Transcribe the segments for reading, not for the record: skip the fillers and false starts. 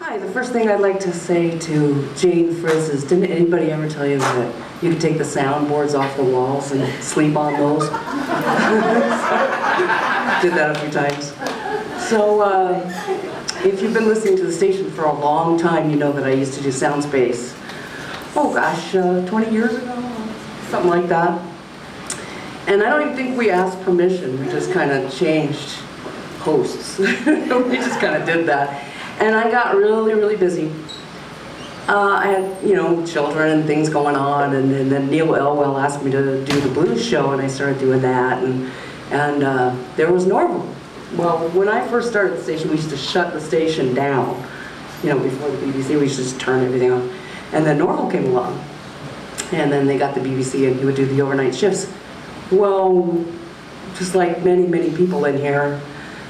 Hi, the first thing I'd like to say to Jane Fritz is, didn't anybody ever tell you that you could take the soundboards off the walls and sleep on those? Did that a few times. So, if you've been listening to the station for a long time, you know that I used to do Soundspace. Oh gosh, 20 years ago, something like that. And I don't even think we asked permission, we just kind of changed hosts. We just kind of did that. And I got really, really busy. I had, you know, children and things going on, and then Neil Elwell asked me to do the blues show, and I started doing that, and there was Norval. Well, when I first started the station, we used to shut the station down. You know, before the BBC, we used to just turn everything off. And then Norval came along, and then they got the BBC, and he would do the overnight shifts. Well, just like many, many people in here,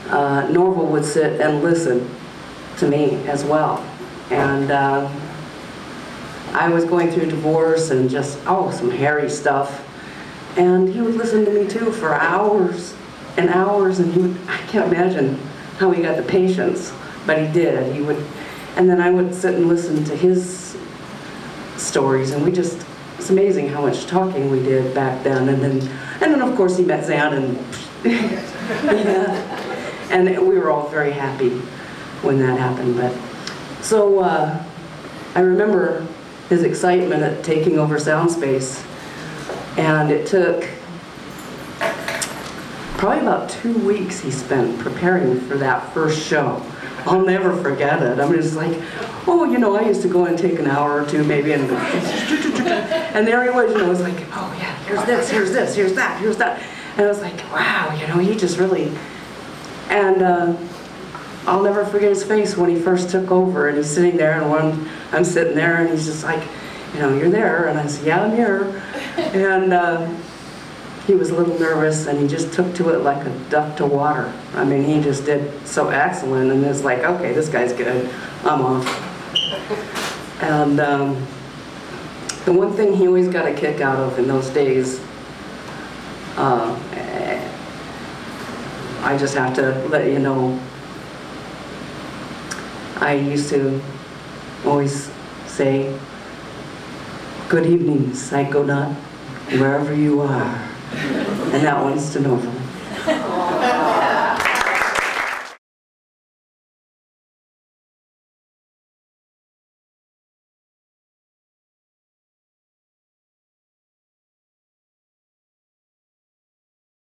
Norval would sit and listen to me as well. And I was going through divorce and just, some hairy stuff. And he would listen to me too for hours and hours, and I can't imagine how he got the patience, but he did. And then I would sit and listen to his stories, and it's amazing how much talking we did back then. And then of course he met Zan, and yeah. And we were all very happy when that happened. But so I remember his excitement at taking over Soundspace, and it took probably about 2 weeks he spent preparing for that first show. I'll never forget it. I mean, it's like, oh, you know, I used to go and take an hour or two maybe, and there he was, you know, it's like, oh yeah, here's this, here's this, here's that, here's that. And I was like, wow, you know, he just really, and I'll never forget his face when he first took over, and he's sitting there, and I'm sitting there, and he's just like, you know, you're there, and I said, yeah, I'm here. And he was a little nervous, and he just took to it like a duck to water. I mean, he just did so excellent, and it's like, okay, this guy's good, I'm off. And the one thing he always got a kick out of in those days, I just have to let you know, I used to always say, good evening, Psychonaut, wherever you are. And that one's to Norval.